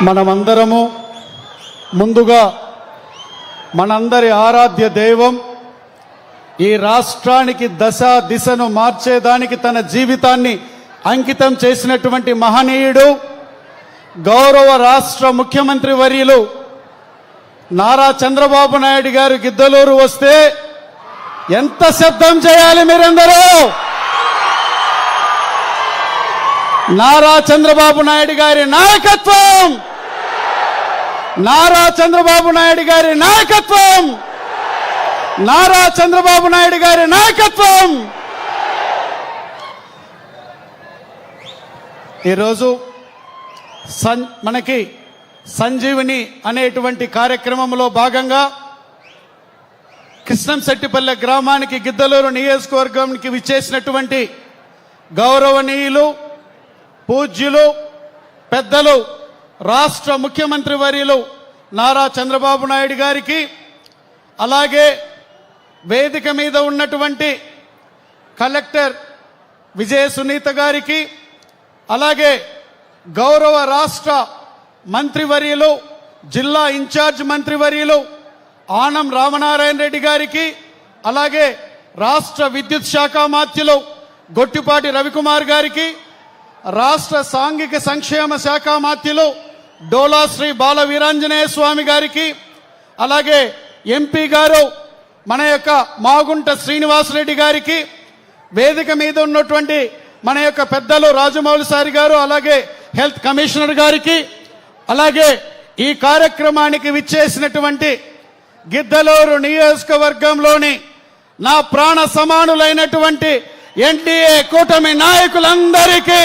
మనమందరము ముందుగా మనందరి ఆరాధ్య దైవం ఈ రాష్ట్రానికి దశ దిశను మార్చేదానికి తన జీవితాన్ని అంకితం చేసినటువంటి మహనీయుడు గౌరవ రాష్ట్ర ముఖ్యమంత్రి వర్యులు నారా చంద్రబాబు నాయుడు గారు గిద్దలూరు వస్తే ఎంత శబ్దం చేయాలి మీరందరూ? నారా చంద్రబాబు నాయుడు గారి నాయకత్వం, నారా చంద్రబాబు నాయుడు గారి నాయకత్వం, నారా చంద్రబాబు నాయుడు గారి నాయకత్వం. ఈరోజు మనకి సంజీవిని అనేటువంటి కార్యక్రమంలో భాగంగా కృష్ణంశెట్టిపల్లె గ్రామానికి గిద్దలూరు నియోజకవర్గానికి విచ్చేసినటువంటి గౌరవనీయులు పూజ్యులు పెద్దలు రాష్ట్ర ముఖ్యమంత్రి వర్యులు నారా చంద్రబాబు నాయుడు గారికి, అలాగే వేదిక మీద ఉన్నటువంటి కలెక్టర్ విజయ సునీత గారికి, అలాగే గౌరవ రాష్ట్ర మంత్రివర్యులు జిల్లా ఇన్ఛార్జ్ మంత్రివర్యులు ఆనం రామనారాయణ రెడ్డి గారికి, అలాగే రాష్ట్ర విద్యుత్ శాఖ మాత్యులు గొట్టిపాటి రవికుమార్ గారికి, రాష్ట్ర సాంఘిక సంక్షేమ శాఖ మాత్యులు డోలా శ్రీ బాల వీరాంజనేయ స్వామి గారికి, అలాగే ఎంపీ గారు మన యొక్క మాగుంట శ్రీనివాసరెడ్డి గారికి, వేదిక మీద ఉన్నటువంటి మన యొక్క పెద్దలు రాజమౌళి సారి గారు, అలాగే హెల్త్ కమిషనర్ గారికి, అలాగే ఈ కార్యక్రమానికి విచ్చేసినటువంటి గిద్దలూరు నియోజకవర్గంలోని నా ప్రాణ సమానులైనటువంటి ఎన్డీఏ కూటమి నాయకులందరికీ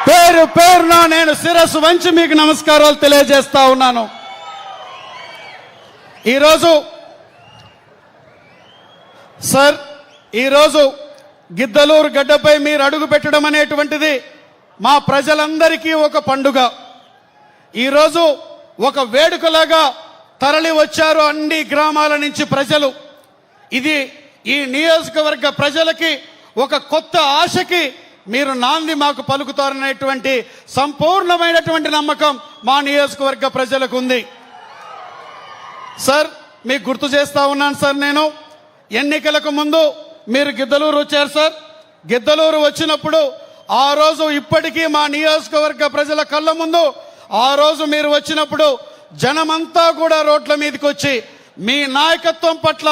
పేరు పేరున నేను శిరస్సు వంచి మీకు నమస్కారాలు తెలియజేస్తా ఉన్నాను. ఈరోజు గిద్దలూరు గడ్డపై మీరు అడుగు పెట్టడం అనేటువంటిది మా ప్రజలందరికీ ఒక పండుగ. ఈరోజు ఒక వేడుకలాగా తరలి వచ్చారు అన్ని గ్రామాల నుంచి ప్రజలు. ఇది ఈ నియోజకవర్గ ప్రజలకి ఒక కొత్త ఆశకి మీరు నాంది మాకు పలుకుతారనేటువంటి సంపూర్ణమైనటువంటి నమ్మకం మా నియోజకవర్గ ప్రజలకు ఉంది. సార్, మీకు గుర్తు చేస్తా ఉన్నాను సార్, నేను ఎన్నికలకు ముందు మీరు గిద్దలూరు వచ్చారు సార్. గిద్దలూరు వచ్చినప్పుడు ఆ రోజు ఇప్పటికీ మా నియోజకవర్గ ప్రజల కళ్ళ ముందు ఆ రోజు మీరు వచ్చినప్పుడు జనమంతా కూడా రోడ్ల మీదకి వచ్చి మీ నాయకత్వం పట్ల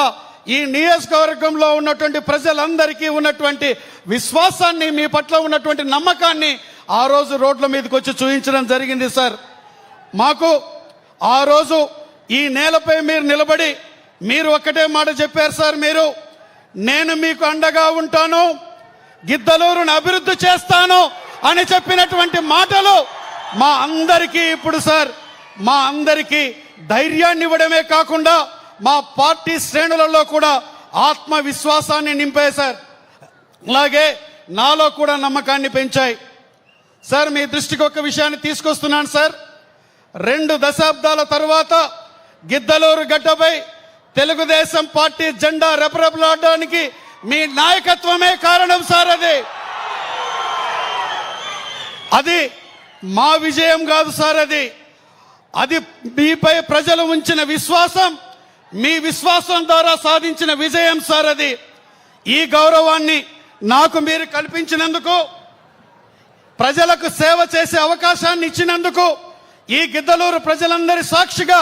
ఈ నియోజకవర్గంలో ఉన్నటువంటి ప్రజలందరికీ ఉన్నటువంటి విశ్వాసాన్ని, మీ పట్ల ఉన్నటువంటి నమ్మకాన్ని ఆ రోజు రోడ్ల మీదకి వచ్చి చూపించడం జరిగింది సార్. మాకు ఆ రోజు ఈ నేలపై మీరు నిలబడి మీరు ఒక్కటే మాట చెప్పారు సార్, నేను మీకు అండగా ఉంటాను, గిద్దలూరును అభివృద్ధి చేస్తాను అని చెప్పినటువంటి మాటలు మా అందరికీ ఇప్పుడు సార్, మా అందరికీ ధైర్యాన్ని ఇవ్వడమే కాకుండా మా పార్టీ శ్రేణులలో కూడా ఆత్మవిశ్వాసాన్ని నింపాయి సార్. అలాగే నాలో కూడా నమ్మకాన్ని పెంచాయి సార్. మీ దృష్టికి ఒక విషయాన్ని తీసుకొస్తున్నాను సార్. 2 దశాబ్దాల తర్వాత గిద్దలూరు గడ్డపై తెలుగుదేశం పార్టీ జెండా రెపరెపలాడడానికి మీ నాయకత్వమే కారణం సార్. అది మా విజయం కాదు సార్, అది మీపై ప్రజలు ఉంచిన విశ్వాసం, మీ విశ్వాసం ద్వారా సాధించిన విజయం సార్. ఈ గౌరవాన్ని నాకు మీరు కల్పించినందుకు, ప్రజలకు సేవ చేసే అవకాశాన్ని ఇచ్చినందుకు ఈ గిద్దలూరు ప్రజలందరి సాక్షిగా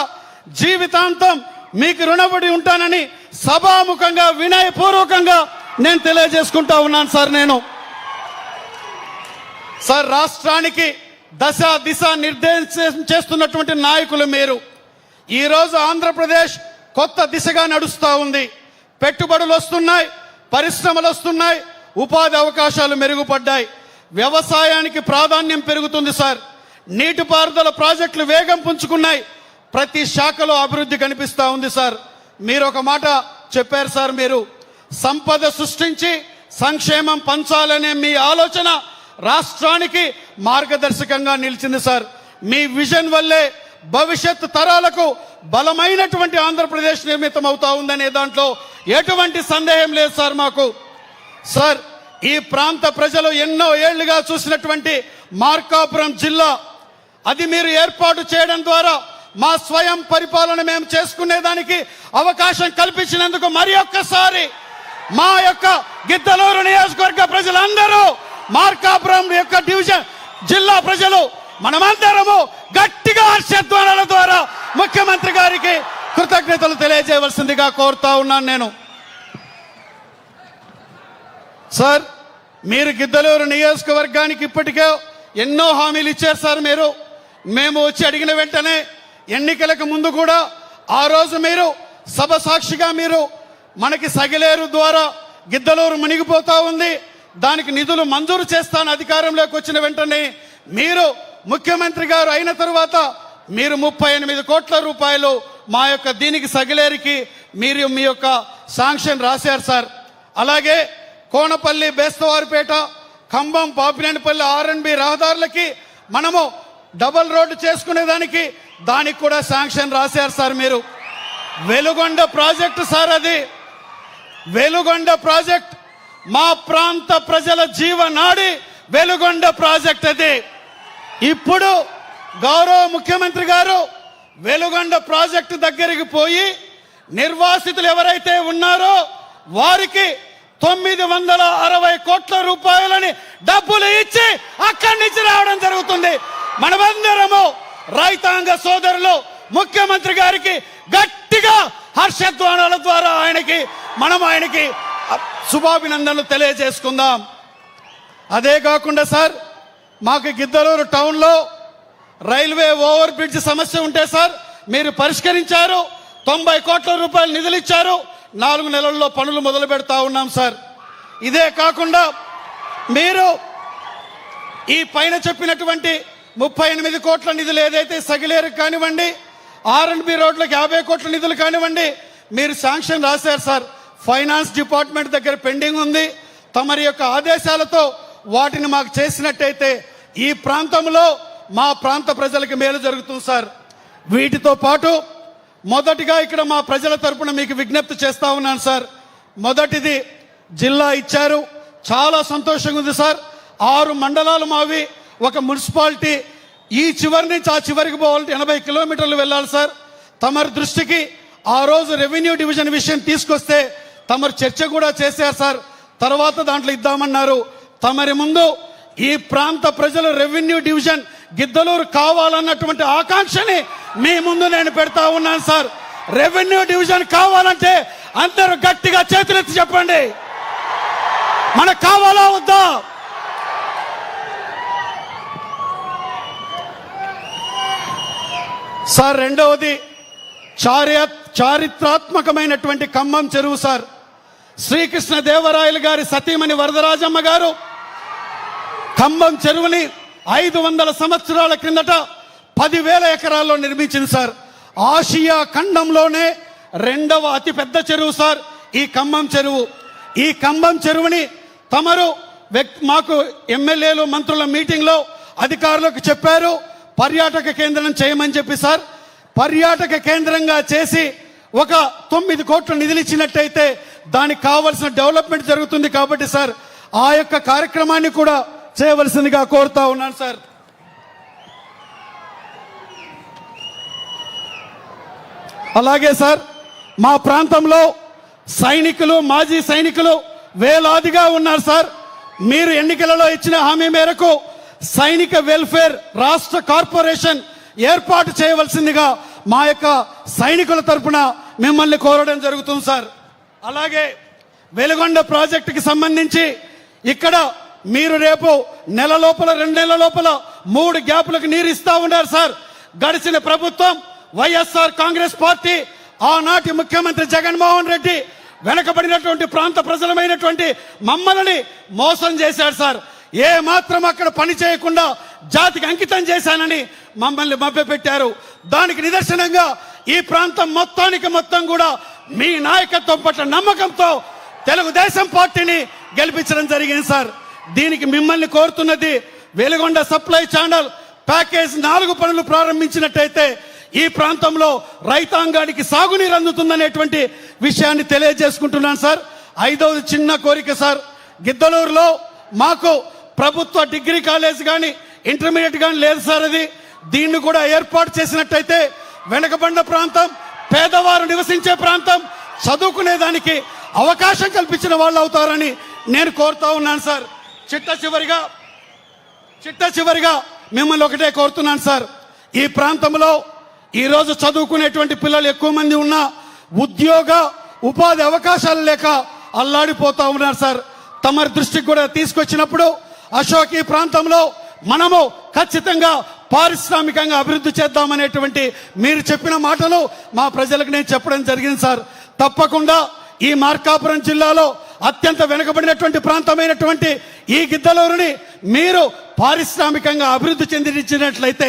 జీవితాంతం మీకు రుణపడి ఉంటానని సభాముఖంగా వినయపూర్వకంగా నేను తెలియజేసుకుంటా ఉన్నాను సార్. సార్, రాష్ట్రానికి దశ దిశ నిర్దేశం చేస్తున్నటువంటి నాయకులు మీరు. ఈరోజు ఆంధ్రప్రదేశ్ కొత్త దిశగా నడుస్తూ ఉంది. పెట్టుబడులు వస్తున్నాయి, పరిశ్రమలు వస్తున్నాయి, ఉపాధి అవకాశాలు మెరుగుపడ్డాయి, వ్యవసాయానికి ప్రాధాన్యం పెరుగుతుంది సార్. నీటిపారుదల ప్రాజెక్టులు వేగం పుంజుకున్నాయి, ప్రతి శాఖలో అభివృద్ధి కనిపిస్తూ ఉంది సార్. మీరు ఒక మాట చెప్పారు సార్, మీరు సంపద సృష్టించి సంక్షేమం పంచాలనే మీ ఆలోచన రాష్ట్రానికి మార్గదర్శకంగా నిలిచింది సార్. మీ విజన్ వల్లే భవిష్యత్ తరాలకు బలమైనటువంటి ఆంధ్రప్రదేశ్ నిర్మితం అవుతా ఉందనే దాంట్లో ఎటువంటి సందేహం లేదు సార్ మాకు. సార్, ఈ ప్రాంత ప్రజలు ఎన్నో ఏళ్లుగా చూసినటువంటి మార్కాపురం జిల్లా అది మీరు ఏర్పాటు చేయడం ద్వారా మా స్వయం పరిపాలన మేము చేసుకునేదానికి అవకాశం కల్పించినందుకు మరి ఒక్కసారి మా యొక్క గిద్దలూరు నియోజకవర్గ ప్రజలందరూ, మార్కాపురం యొక్క డివిజన్ జిల్లా ప్రజలు మనమందరము గట్టిగా హర్షధ్వానాల ద్వారా ముఖ్యమంత్రి గారికి కృతజ్ఞతలు తెలియజేయవలసిందిగా కోరుతా ఉన్నాను నేను. సార్, మీరు గిద్దలూరు నియోజకవర్గానికి ఇప్పటికే ఎన్నో హామీలు ఇచ్చారు సార్. మేము వచ్చి అడిగిన వెంటనే ఎన్నికలకు ముందు కూడా ఆ రోజు మీరు సభ సాక్షిగా మీరు మనకి సగిలేరు ద్వారా గిద్దలూరు మునిగిపోతా ఉంది, దానికి నిధులు మంజూరు చేస్తాను అధికారంలోకి వచ్చిన వెంటనే మీరు ముఖ్యమంత్రి గారు అయిన తరువాత మీరు 38 కోట్ల రూపాయలు మా యొక్క దీనికి సగిలేరికి మీరు మీ యొక్క శాంక్షన్ రాశారు సార్. అలాగే కోనపల్లి, బేస్తవారిపేట, ఖమ్మం, పాపినేనిపల్లి R&B రహదారులకి మనము డబల్ రోడ్డు చేసుకునేదానికి దానికి కూడా శాంక్షన్ రాశారు సార్. మీరు వెలుగొండ ప్రాజెక్టు సార్, అది వెలుగొండ ప్రాజెక్ట్ మా ప్రాంత ప్రజల జీవనాడి వెలుగొండ ప్రాజెక్ట్. అది ఇప్పుడు గౌరవ ముఖ్యమంత్రి గారు వెలుగొండ ప్రాజెక్టు దగ్గరికి పోయి నిర్వాసితులు ఎవరైతే ఉన్నారో వారికి 960 కోట్ల రూపాయలని డబ్బులు ఇచ్చి అక్కడి నుంచి రావడం జరుగుతుంది. మనమందరము రైతాంగ సోదరులు ముఖ్యమంత్రి గారికి గట్టిగా హర్షధ్వానాల ద్వారా ఆయనకి శుభాభినందనలు తెలియజేసుకుందాం. అదే కాకుండా సార్, మాకు గిద్దలూరు టౌన్లో రైల్వే ఓవర్ బ్రిడ్జ్ సమస్య ఉంటే సార్ మీరు పరిష్కరించారు. 90 కోట్ల రూపాయలు నిధులు ఇచ్చారు. 4 నెలల్లో పనులు మొదలు పెడతా ఉన్నాం సార్. ఇదే కాకుండా మీరు ఈ పైన చెప్పినటువంటి 38 కోట్ల నిధులు ఏదైతే సగిలేరు కానివ్వండి, R&B రోడ్లకు 50 కోట్ల నిధులు కానివ్వండి, మీరు శాంక్షన్ రాశారు సార్. ఫైనాన్స్ డిపార్ట్మెంట్ దగ్గర పెండింగ్ ఉంది. తమరి యొక్క ఆదేశాలతో వాటిని మాకు చేసినట్టయితే ఈ ప్రాంతంలో మా ప్రాంత ప్రజలకు మేలు జరుగుతుంది సార్. వీటితో పాటు మొదటిగా ఇక్కడ మా ప్రజల తరపున మీకు విజ్ఞప్తి చేస్తా ఉన్నాను సార్. మొదటిది జిల్లా ఇచ్చారు, చాలా సంతోషంగా ఉంది సార్. 6 మండలాలు మావి, ఒక మున్సిపాలిటీ. ఈ చివరి నుంచి ఆ చివరికి పోవాలంటే 80 కిలోమీటర్లు వెళ్ళాలి సార్. తమరి దృష్టికి ఆ రోజు రెవెన్యూ డివిజన్ విషయం తీసుకొస్తే తమరు చర్చ కూడా చేశారు సార్. తర్వాత దాంట్లో ఇద్దామన్నారు. తమరి ముందు ఈ ప్రాంత ప్రజలు రెవెన్యూ డివిజన్ గిద్దలూరు కావాలన్నటువంటి ఆకాంక్షని మీ ముందు నేను పెడతా ఉన్నాను సార్. రెవెన్యూ డివిజన్ కావాలంటే అందరూ గట్టిగా చేతులెత్తి చెప్పండి, మనకు కావాలా వద్దా? సార్, రెండవది చారిత్రాత్మకమైనటువంటి ఖమ్మం చెరువు సార్. శ్రీకృష్ణ దేవరాయలు గారి సతీమణి వరదరాజమ్మ గారు ఖమ్మం చెరువుని 500 సంవత్సరాల క్రిందట 10,000 ఎకరాల్లో నిర్మించింది సార్. ఆసియా ఖండంలోనే 2వ అతిపెద్ద చెరువు సార్ ఈ ఖమ్మం చెరువు. ఈ ఖమ్మం చెరువుని తమరు మాకు ఎమ్మెల్యేలు, మంత్రుల మీటింగ్లో అధికారులకు చెప్పారు, పర్యాటక కేంద్రం చేయమని చెప్పి సార్. పర్యాటక కేంద్రంగా చేసి ఒక 9 కోట్ల నిధులు ఇచ్చినట్టయితే దానికి కావలసిన డెవలప్మెంట్ జరుగుతుంది. కాబట్టి సార్ ఆ యొక్క కార్యక్రమాన్ని కూడా చేయవలసిందిగా కోరుతా ఉన్నాను సార్. అలాగే సార్, మా ప్రాంతంలో సైనికులు, మాజీ సైనికులు వేలాదిగా ఉన్నారు సార్. మీరు ఎన్నికలలో ఇచ్చిన హామీ మేరకు సైనిక వెల్ఫేర్ రాష్ట్ర కార్పొరేషన్ ఏర్పాటు చేయవలసిందిగా మా యొక్క సైనికుల తరపున మిమ్మల్ని కోరడం జరుగుతుంది సార్. అలాగే వెలుగొండ ప్రాజెక్టుకి సంబంధించి ఇక్కడ మీరు రేపు నెల లోపల 2 నెలల లోపల 3 గ్యాపులకు నీరు ఇస్తా ఉన్నారు సార్. గడిచిన ప్రభుత్వం వైఎస్ఆర్ కాంగ్రెస్ పార్టీ, ఆనాటి ముఖ్యమంత్రి జగన్మోహన్ రెడ్డి వెనకబడినటువంటి ప్రాంత ప్రజలమైనటువంటి మమ్మల్ని మోసం చేశాడు సార్. ఏ మాత్రం అక్కడ పని చేయకుండా జాతికి అంకితం చేశానని మమ్మల్ని మభ్యపెట్టారు. దానికి నిదర్శనంగా ఈ ప్రాంతం మొత్తం కూడా మీ నాయకత్వం పట్ల నమ్మకంతో తెలుగుదేశం పార్టీని గెలిపించడం జరిగింది సార్. దీనికి మిమ్మల్ని కోరుతున్నది, వెలుగొండ సప్లై ఛానల్ ప్యాకేజ్ 4 పనులు ప్రారంభించినట్టయితే ఈ ప్రాంతంలో రైతాంగానికి సాగునీరు అందుతుందనేటువంటి విషయాన్ని తెలియజేసుకుంటున్నాను సార్. 5వది చిన్న కోరిక సార్, గిద్దలూరులో మాకు ప్రభుత్వ డిగ్రీ కాలేజ్ కానీ ఇంటర్మీడియట్ కానీ లేదు సార్. అది దీన్ని కూడా ఏర్పాటు చేసినట్టయితే వెనుకబడిన ప్రాంతం, పేదవారు నివసించే ప్రాంతం చదువుకునేదానికి అవకాశం కల్పించిన వాళ్ళు అవుతారని నేను కోరుతా ఉన్నాను సార్. చిట్ట చివరిగా మిమ్మల్ని ఒకటే కోరుతున్నాను సార్. ఈ ప్రాంతంలో ఈరోజు చదువుకునేటువంటి పిల్లలు ఎక్కువ మంది ఉన్నా ఉద్యోగ ఉపాధి అవకాశాలు లేక అల్లాడిపోతా ఉన్నారు సార్. తమరి దృష్టికి కూడా తీసుకొచ్చినప్పుడు అశోక్ ఈ ప్రాంతంలో మనము ఖచ్చితంగా పారిశ్రామికంగా అభివృద్ధి చేద్దామనేటువంటి మీరు చెప్పిన మాటలు మా ప్రజలకు నేను చెప్పడం జరిగింది సార్. తప్పకుండా ఈ మార్కాపురం జిల్లాలో అత్యంత వెనుకబడినటువంటి ప్రాంతమైనటువంటి ఈ గిద్దలూరుని మీరు పారిశ్రామికంగా అభివృద్ధి చెందించినట్లయితే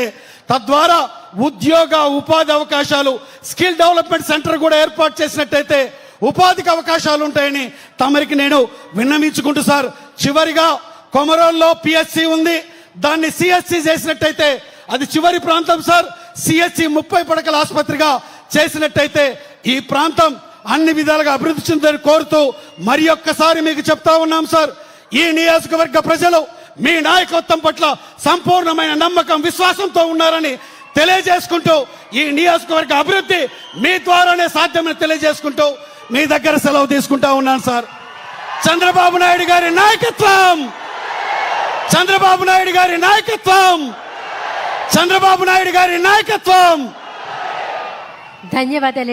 తద్వారా ఉద్యోగ ఉపాధి అవకాశాలు, స్కిల్ డెవలప్మెంట్ సెంటర్ కూడా ఏర్పాటు చేసినట్టయితే ఉపాధికి అవకాశాలు ఉంటాయని తమరికి నేను విన్నవించుకుంటూ సార్, చివరిగా కొమరోల్లో పిఎస్సి ఉంది, దాన్ని సిఎస్సి చేసినట్టయితే అది చివరి ప్రాంతం సార్. సిఎస్సి 30 పడకల ఆసుపత్రిగా చేసినట్టయితే ఈ ప్రాంతం అన్ని విధాలుగా అభివృద్ధి చెందని కోరుతూ మరి ఒక్కసారి మీకు చెప్తా ఉన్నాం సార్. ఈ నియోజకవర్గ ప్రజలు మీ నాయకత్వం పట్ల సంపూర్ణమైన నమ్మకం, విశ్వాసంతో ఉన్నారని తెలియజేసుకుంటూ ఈ నియోజకవర్గ అభివృద్ధి మీ ద్వారానే సాధ్యమని తెలియజేసుకుంటూ మీ దగ్గర సెలవు తీసుకుంటా ఉన్నాను సార్. చంద్రబాబు నాయుడు గారి నాయకత్వం, చంద్రబాబు నాయుడు గారి నాయకత్వం, చంద్రబాబు నాయుడు గారి నాయకత్వం. ధన్యవాదాలు.